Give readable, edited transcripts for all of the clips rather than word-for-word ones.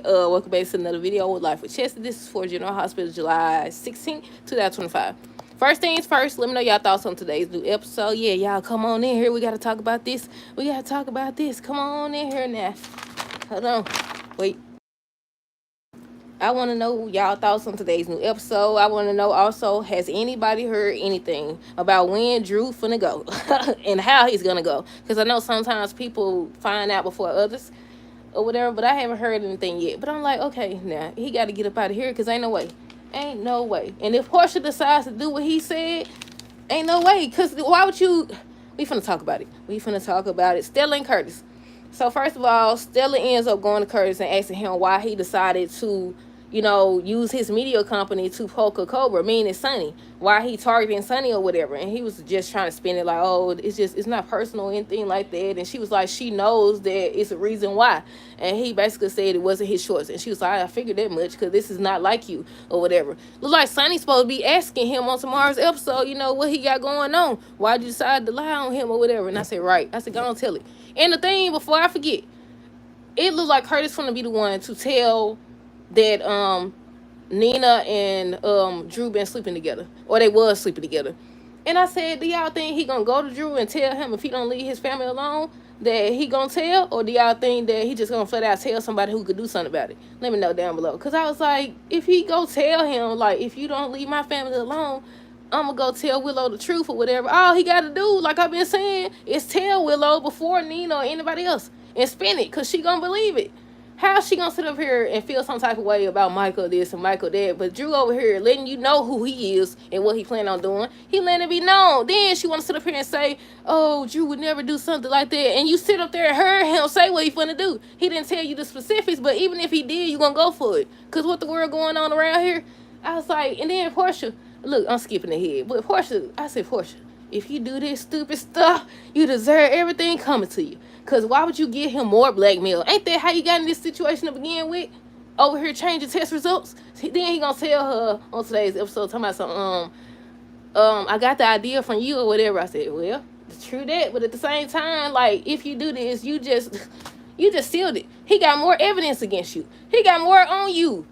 Welcome back to another video with Life with Chessie. This is for General Hospital, July 16th, 2025. First things first, let me know y'all thoughts on today's new episode. Yeah, y'all come on in here. We got to talk about this. We got to talk about this. Come on in here now. Hold on. Wait. I want to know y'all thoughts on today's new episode. I want to know also, has anybody heard anything about when Drew finna go and how he's gonna go? Because I know sometimes people find out before others or whatever, but I haven't heard anything yet. But I'm like, okay, now he got to get up out of here because ain't no way. Ain't no way. And if Portia decides to do what he said, ain't no way. Because why would you? We finna talk about it. We finna talk about it. Stella and Curtis. So first of all, Stella ends up going to Curtis and asking him why he decided to, use his media company to poke a Cobra, meaning Sonny. Why he targeting Sonny or whatever. And he was just trying to spin it like, oh, it's not personal or anything like that. And she was like, she knows that it's a reason why. And he basically said it wasn't his choice. And she was like, I figured that much because this is not like you or whatever. Look like Sonny's supposed to be asking him on tomorrow's episode, what he got going on. Why'd you decide to lie on him or whatever? And I said, right. I said, go on, tell it. And the thing, before I forget, it looked like Curtis gonna be the one to tell that Nina and Drew been sleeping together, or they was sleeping together. And I said, do y'all think he gonna go to Drew and tell him if he don't leave his family alone that he gonna tell, or do y'all think that he just gonna flat out tell somebody who could do something about it? Let me know down below, because I was like, if he go tell him, like, if you don't leave my family alone, I'm gonna go tell Willow the truth or whatever. All he gotta do, like I've been saying, is tell Willow before Nina or anybody else and spin it, because she gonna believe it. How's she gonna sit up here and feel some type of way about Michael this and Michael that? But Drew over here letting you know who he is and what he planning on doing. He letting it be known. Then she wanna sit up here and say, oh, Drew would never do something like that. And you sit up there and heard him say what he finna do. He didn't tell you the specifics, but even if he did, you gonna go for it. Cause what the world going on around here? I was like, and then Portia, look, I'm skipping ahead. But Portia, I said, Portia, if you do this stupid stuff, you deserve everything coming to you. Because why would you give him more blackmail? Ain't that how you got in this situation to begin with? Over here changing test results? Then he gonna tell her on today's episode, talking about some, I got the idea from you or whatever. I said, well, it's true that. But at the same time, like, if you do this, you just sealed it. He got more evidence against you. He got more on you.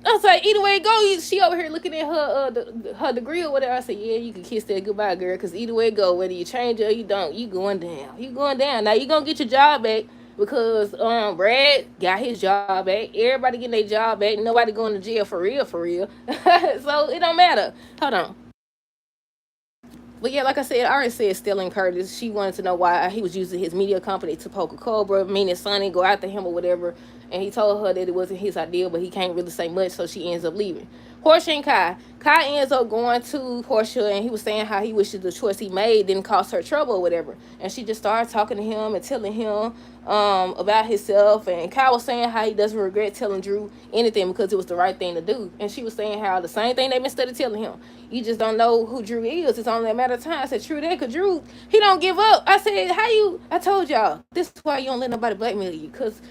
I was like, either way it go, she over here looking at her her degree or whatever. I said, yeah, you can kiss that goodbye, girl, because either way it go, whether you change it or you don't, you going down. You going down. Now, you going to get your job back because Brad got his job back. Everybody getting their job back. Nobody going to jail for real, for real. So, it don't matter. Hold on. But yeah, like I said, I already said Stella and Curtis. She wanted to know why he was using his media company to poke a Cobra, meaning Sonny go after him or whatever. And he told her that it wasn't his idea, but he can't really say much, so she ends up leaving. Portia and Kai. Kai ends up going to Portia, and he was saying how he wishes the choice he made didn't cause her trouble or whatever. And she just started talking to him and telling him about himself. And Kai was saying how he doesn't regret telling Drew anything because it was the right thing to do. And she was saying how the same thing they've been studying telling him. You just don't know who Drew is. It's only a matter of time. I said, true that, because Drew, he don't give up. I said, I told y'all, this is why you don't let nobody blackmail you, because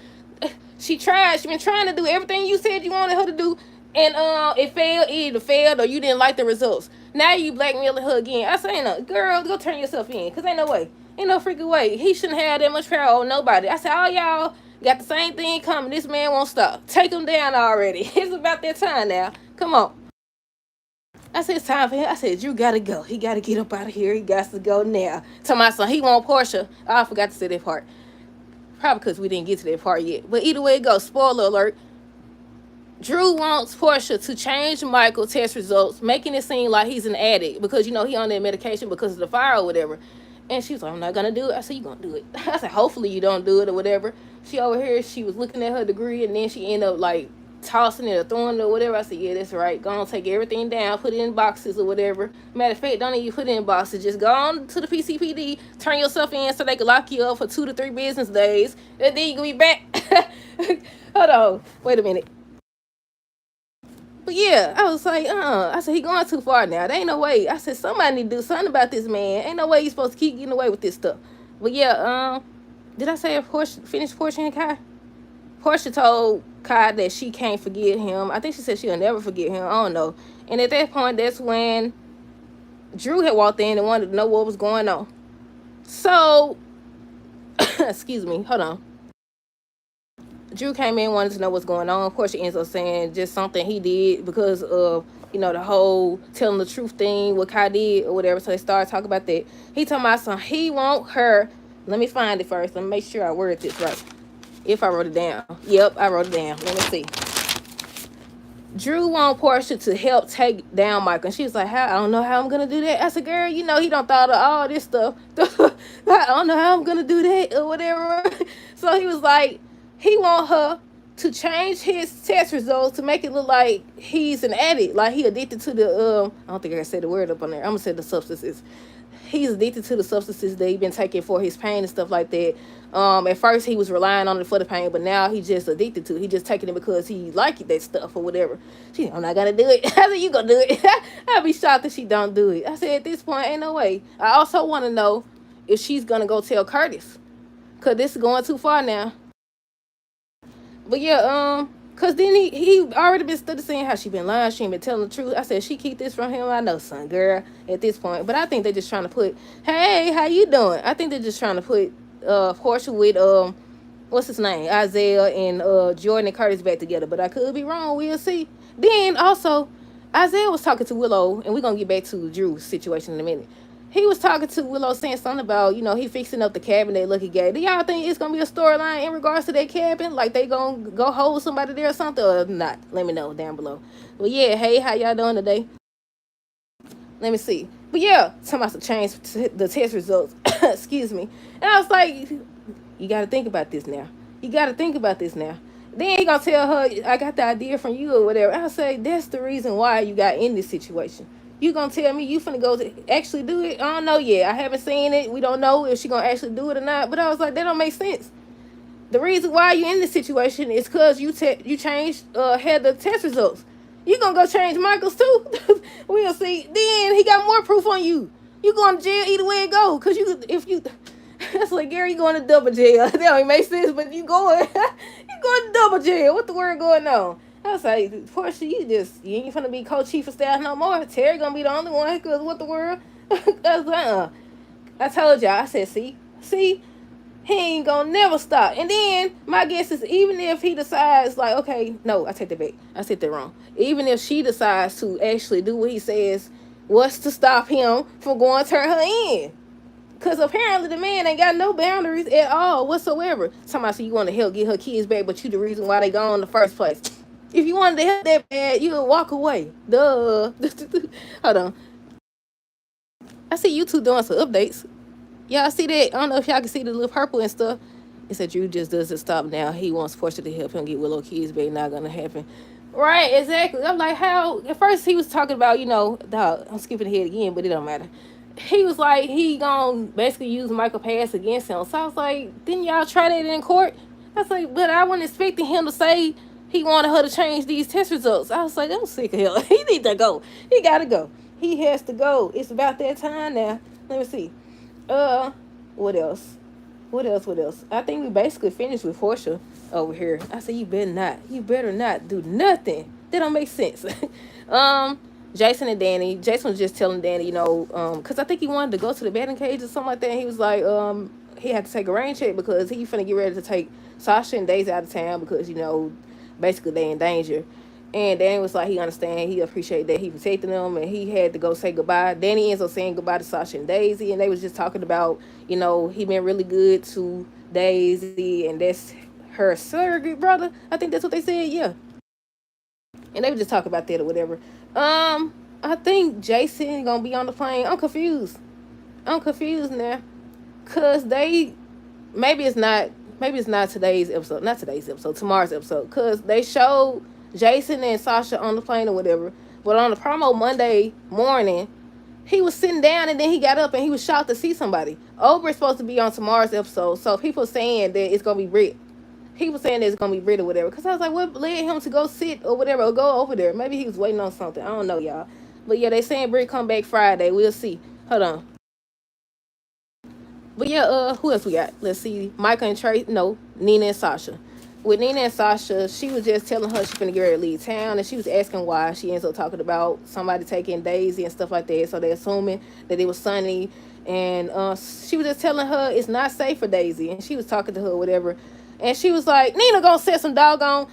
she been trying to do everything you said you wanted her to do, and it failed. It either failed or you didn't like the results. Now you blackmailing her again. I say, no, girl, go turn yourself in, because ain't no way. Ain't no freaking way. He shouldn't have that much power on nobody. I said, all y'all got the same thing coming. This man won't stop. Take him down already. It's about that time now. Come on. I said, it's time for him. I said, Drew gotta go. He gotta get up out of here. He got to go now. To my son, he want Portia. Oh, I forgot to say that part. Probably because we didn't get to that part yet. But either way it goes, spoiler alert. Drew wants Portia to change Michael test results, making it seem like he's an addict because, he on that medication because of the fire or whatever. And she was like, I'm not going to do it. I said, you going to do it. I said, hopefully you don't do it or whatever. She over here, she was looking at her degree, and then she ended up, like, tossing it or throwing it or whatever. I said, yeah, that's right. Go on, take everything down, put it in boxes or whatever. Matter of fact, don't even put it in boxes. Just go on to the PCPD, turn yourself in so they can lock you up for 2 to 3 business days. And then you can be back. Hold on. Wait a minute. But yeah, I was like, I said, he going too far now. There ain't no way. I said, somebody need to do something about this man. Ain't no way you supposed to keep getting away with this stuff. But yeah, did I say finish Portia and Kai? Portia told Kai that she can't forget him. I think she said she'll never forget him. I don't know. And at that point, that's when Drew had walked in and wanted to know what was going on. So, excuse me, hold on. Drew came in, wanted to know what's going on. Of course, she ends up saying just something he did because of, the whole telling the truth thing, what Kai did or whatever. So they started talking about that. He told my son he want her. Let me find it first. Let me make sure I word this right. If I wrote it down. Yep, I wrote it down. Let me see. Drew want Portia to help take down Michael. And she was like, I don't know how I'm going to do that. I said, girl, he don't thought of all this stuff. I don't know how I'm going to do that or whatever. So he was like, he want her to change his test results to make it look like he's an addict. Like he addicted to the, I don't think I can say the word up on there. I'm going to say the substances. He's addicted to the substances that he's been taking for his pain and stuff like that. At first he was relying on it for the pain, but now he's just addicted to it. He just taking it because he like that stuff or whatever. She, I'm not gonna do it. I said, you gonna do it. I'd be shocked if she don't do it. I said, at this point, ain't no way. I also want to know if she's gonna go tell Curtis, cause this is going too far now. But yeah, cause then he already been studying saying how she been lying, she ain't been telling the truth. I said, she keep this from him. I know, son, girl, at this point. But I think they're just trying to put, hey, how you doing? I think they're just trying to put Portia with what's his name, Isaiah and Jordan and Curtis back together. But I could be wrong. We'll see. Then also, Isaiah was talking to Willow, and we're gonna get back to Drew's situation in a minute. He was talking to Willow saying something about, he fixing up the cabin that Lucky gave. Do y'all think it's going to be a storyline in regards to that cabin? Like they going to go hold somebody there or something or not? Let me know down below. But yeah, hey, how y'all doing today? Let me see. But yeah, talking about to change the test results. Excuse me. And I was like, you got to think about this now. You got to think about this now. Then he going to tell her, I got the idea from you or whatever. I say, that's the reason why you got in this situation. You gonna tell me you finna go to actually do it? I don't know yet. I haven't seen it. We don't know if she gonna actually do it or not. But I was like, that don't make sense. The reason why you in this situation is because you changed had the test results. You gonna go change Michael's too? We'll see. Then he got more proof on you. You going to jail either way it go. Cause if you that's like Gary, you going to double jail. That don't make sense. But you going to double jail. What the word going on? I was like, Portia, you ain't finna be co-chief of staff no more. Terry gonna be the only one, because what the world? I was like, I told y'all, I said, see, he ain't gonna never stop. And then my guess is, even if he decides, like, okay, no, I take that back. I said that wrong. Even if she decides to actually do what he says, what's to stop him from going to turn her in? Because apparently the man ain't got no boundaries at all whatsoever. Somebody said you want to help get her kids back, but you the reason why they gone in the first place. If you wanted to help that bad, you would walk away. Duh. Hold on. I see you two doing some updates. Y'all see that? I don't know if y'all can see the little purple and stuff. It said Drew just doesn't stop now. He wants Portia to help him get Willow kids back. Not gonna happen. Right, exactly. I'm like, how? At first he was talking about, dog, I'm skipping ahead again, but it don't matter. He was like, he gonna basically use Michael Pass against him. So I was like, didn't y'all try that in court? I was like, but I wasn't expecting him to say he wanted her to change these test results. I was like, I'm sick of him. He need to go. He gotta go. He has to go. It's about that time now. Let me see. What else? What else? I think we basically finished with Portia over here. I said, you better not do nothing. That don't make sense. Jason and Danny. Jason was just telling Danny, because I think he wanted to go to the batting cage or something like that. And he was like, he had to take a rain check because he finna get ready to take Sasha and Daisy out of town because, basically they in danger. And Danny was like, he understand, he appreciate that he protecting them, and he had to go say goodbye. Danny ends up saying goodbye to Sasha and Daisy, and they was just talking about, he been really good to Daisy, and that's her surrogate brother. I think that's what they said, yeah. And they would just talk about that or whatever. I think Jason gonna be on the plane. I'm confused now, cause maybe it's not today's episode, tomorrow's episode, cause they showed Jason and Sasha on the plane or whatever, but on the promo Monday morning, he was sitting down and then he got up and he was shocked to see somebody. Oprah's supposed to be on tomorrow's episode, so people saying that it's gonna be Britt. People saying that it's gonna be Britt or whatever. Cause I was like, what led him to go sit or whatever or go over there? Maybe he was waiting on something. I don't know, y'all. But yeah, they saying Britt come back Friday. We'll see. Hold on. But yeah, who else we got? Let's see. Micah and Trey. No, Nina and Sasha. With Nina and Sasha, she was just telling her she's gonna get ready to leave town, and she was asking why. She ends up talking about somebody taking Daisy and stuff like that. So they're assuming that it was Sunny, and she was just telling her it's not safe for Daisy, and she was talking to her or whatever. And she was like, Nina gonna set some doggone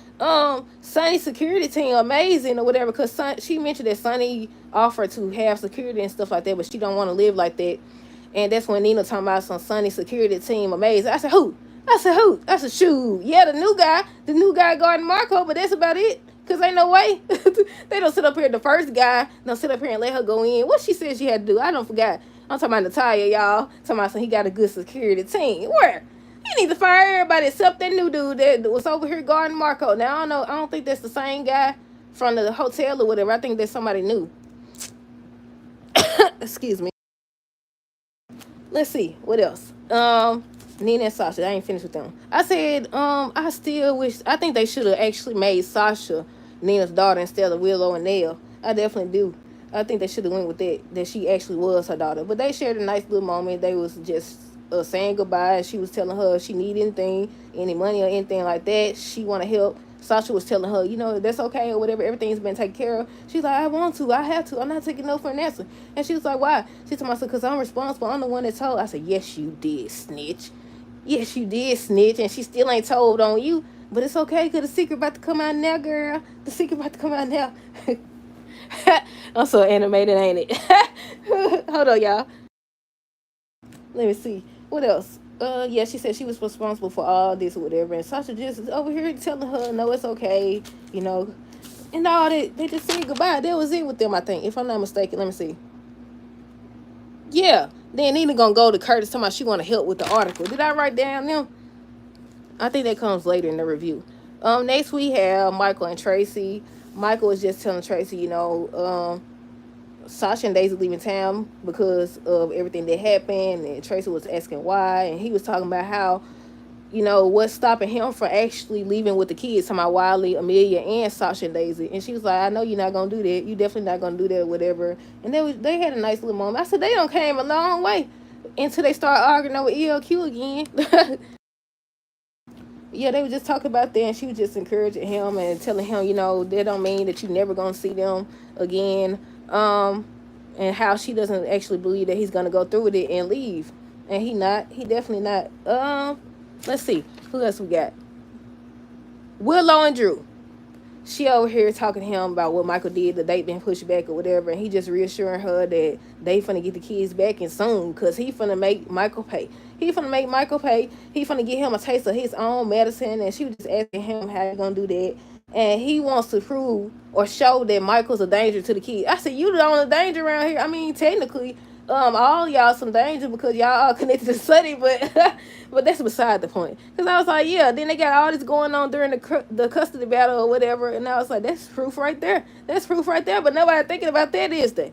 Sunny security team amazing or whatever, because she mentioned that Sunny offered to have security and stuff like that, but she don't want to live like that. And that's when Nina talking about some Sunny security team amazing. I said, who? I said, who? I said, shoot. Yeah, the new guy guarding Marco, but that's about it. Cause ain't no way. They don't sit up here. The first guy don't sit up here and let her go in. What she said she had to do, I don't forgot. I'm talking about Natalia, y'all. Talking about he got a good security team. Where? He need to fire everybody except that new dude that was over here guarding Marco. Now I don't know. I don't think that's the same guy from the hotel or whatever. I think that's somebody new. Excuse me. Let's see what else. Nina and Sasha. I ain't finished with them. I said, I still wish. I think they should have actually made Sasha Nina's daughter instead of Willow and Nell. I definitely do. I think they should have went with that she actually was her daughter. But they shared a nice little moment. They was just saying goodbye. She was telling her if she need anything, any money or anything like that, she want to help. Sasha was telling her, that's okay or whatever. Everything's been taken care of. She's like, I want to. I have to. I'm not taking no for an answer. And she was like, why? She told myself, because I'm responsible. I'm the one that told. I said, yes, you did, snitch. Yes, you did, snitch. And she still ain't told on you. But it's okay, because the secret about to come out now, girl. The secret about to come out now. I'm so animated, ain't it? Hold on, y'all. Let me see. What else? Yeah, she said she was responsible for all this or whatever. And Sasha just over here telling her, no, it's okay, And all that. They just said goodbye. That was it with them, I think. If I'm not mistaken. Let me see. Yeah. Then Nina gonna go to Curtis talking about she want to help with the article. Did I write down them? I think that comes later in the review. Next we have Michael and Tracy. Michael was just telling Tracy, Sasha and Daisy leaving town because of everything that happened, and Tracy was asking why, and he was talking about how, what's stopping him from actually leaving with the kids, talking about Wiley, Amelia, and Sasha and Daisy. And she was like, I know you're not gonna do that. You definitely not gonna do that, whatever. And they had a nice little moment. I said they don't came a long way until they start arguing over ELQ again. Yeah, they were just talking about that, and she was just encouraging him and telling him, that don't mean that you never gonna see them again. And how she doesn't actually believe that he's gonna go through with it and leave. And he definitely not. Let's see, who else we got? Willow and Drew. She over here talking to him about what Michael did, the date being pushed back or whatever, and he just reassuring her that they finna get the kids back and soon, because he finna make Michael pay. He finna get him a taste of his own medicine, and she was just asking him how he gonna do that. And he wants to prove or show that Michael's a danger to the kids. I said, you the only danger around here. I mean, technically, all y'all some danger because y'all are connected to Sunny, but but that's beside the point. Because I was like, yeah, then they got all this going on during the custody battle or whatever, and I was like, that's proof right there. That's proof right there. But nobody thinking about that, is they?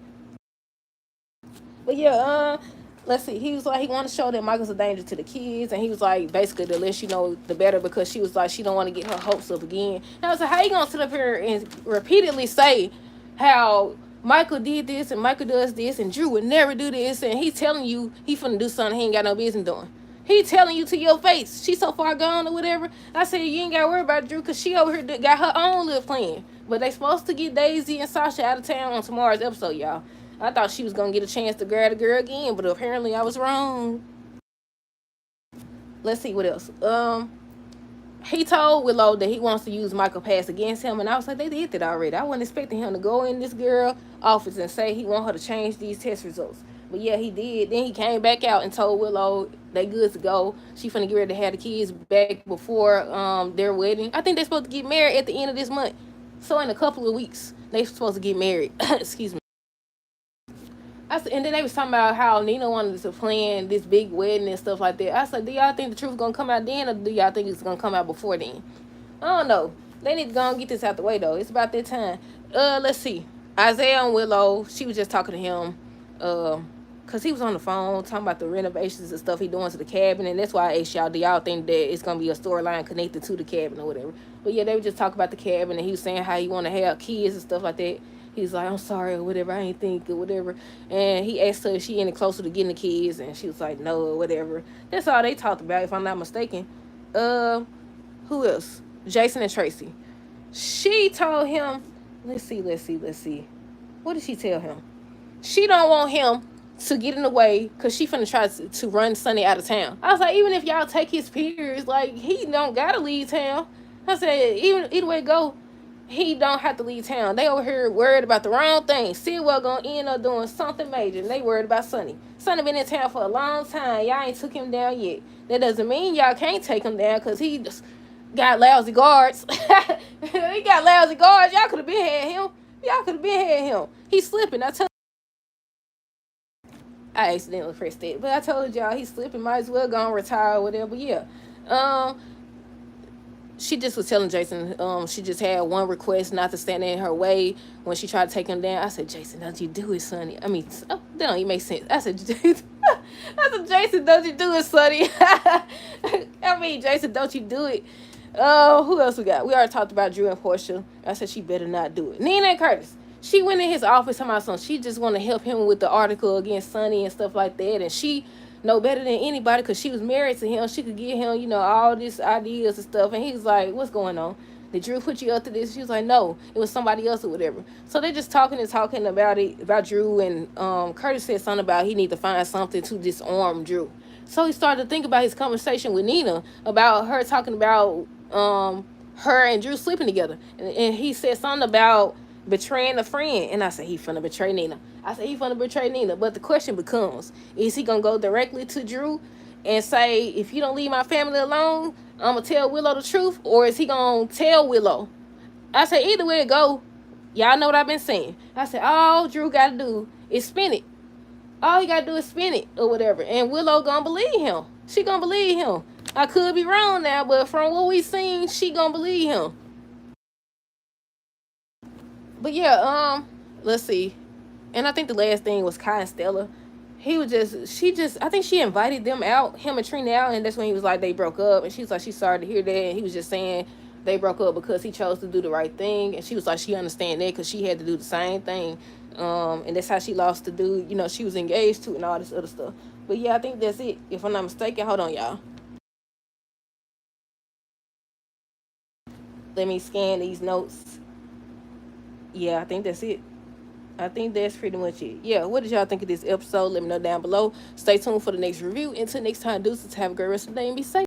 But yeah, let's see. He was like, he wanted to show that Michael's a danger to the kids, and he was like, basically, the less you know, the better, because she was like, she don't want to get her hopes up again. And I was like, how you gonna sit up here and repeatedly say how Michael did this and Michael does this and Drew would never do this, and he's telling you he finna do something he ain't got no business doing. He telling you to your face she's so far gone or whatever. I said, you ain't gotta worry about Drew, because she over here got her own little plan. But they supposed to get Daisy and Sasha out of town on tomorrow's episode, y'all. I thought she was gonna get a chance to grab the girl again, but apparently I was wrong. Let's see what else. He told Willow that he wants to use Michael Pass against him, and I was like, they did that already. I wasn't expecting him to go in this girl office and say he want her to change these test results. But yeah, he did. Then he came back out and told Willow they good to go. She finna get ready to have the kids back before their wedding. I think they're supposed to get married at the end of this month. So in a couple of weeks, they're supposed to get married. Excuse me. And then they was talking about how Nina wanted to plan this big wedding and stuff like that. I said, do y'all think the truth is going to come out then, or do y'all think it's going to come out before then? I don't know. They need to go and get this out the way, though. It's about that time. Let's see. Isaiah and Willow, she was just talking to him because he was on the phone talking about the renovations and stuff he doing to the cabin, and that's why I asked y'all, do y'all think that it's going to be a storyline connected to the cabin or whatever? But yeah, they were just talking about the cabin, and he was saying how he want to have kids and stuff like that. He's like, I'm sorry or whatever, I ain't think or whatever. And he asked her if she any closer to getting the kids, and she was like, no or whatever. That's all they talked about, if I'm not mistaken. Who else? Jason and Tracy. She told him, let's see. What did she tell him? She don't want him to get in the way because she finna try to run Sonny out of town. I was like, even if y'all take his peers, like, he don't gotta leave town. I said, even either way it go, he don't have to leave town. They over here worried about the wrong thing. Sidwell gonna end up doing something major, and they worried about Sonny. Sonny been in town for a long time. Y'all ain't took him down yet. That doesn't mean y'all can't take him down because he just got lousy guards. He got lousy guards. Y'all could have been had him. Y'all could have been had him. He's slipping. I accidentally pressed it, but I told y'all he's slipping. Might as well go and retire or whatever. Yeah. Um, she just was telling Jason, she just had one request not to stand in her way when she tried to take him down. I said, Jason, don't you do it, Sonny. I mean, that don't even make sense. I said, Jason, don't you do it, Sonny. I mean, Jason, don't you do it. Who else we got? We already talked about Drew and Portia. I said she better not do it. Nina and Curtis. She went in his office talking about something. She just want to help him with the article against Sonny and stuff like that. And she know better than anybody because she was married to him. She could give him, all these ideas and stuff. And he was like, what's going on? Did Drew put you up to this? She was like, no, it was somebody else or whatever. So they just talking about it, about Drew. And Curtis said something about he need to find something to disarm Drew. So he started to think about his conversation with Nina about her talking about her and Drew sleeping together. And he said something about betraying a friend. And I said, he finna betray Nina. But the question becomes, is he gonna go directly to Drew and say, if you don't leave my family alone, I'm gonna tell Willow the truth? Or is he gonna tell Willow? I said, either way it go, y'all know what I've been saying. I said, all Drew gotta do is spin it. All he gotta do is spin it or whatever. And Willow gonna believe him. She gonna believe him. I could be wrong now, but from what we seen, she gonna believe him. But yeah, let's see. And I think the last thing was Kai and Stella. I think she invited them out, him and Trina out, and that's when he was like, they broke up. And she was like, she's sorry to hear that. And he was just saying they broke up because he chose to do the right thing. And she was like, she understand that because she had to do the same thing. And that's how she lost the dude, she was engaged to and all this other stuff. But yeah, I think that's it. If I'm not mistaken, hold on, y'all. Let me scan these notes. Yeah, I think that's it. I think that's pretty much it. Yeah, what did y'all think of this episode? Let me know down below. Stay tuned for the next review. Until next time, deuces. Have a great rest of the day and be safe.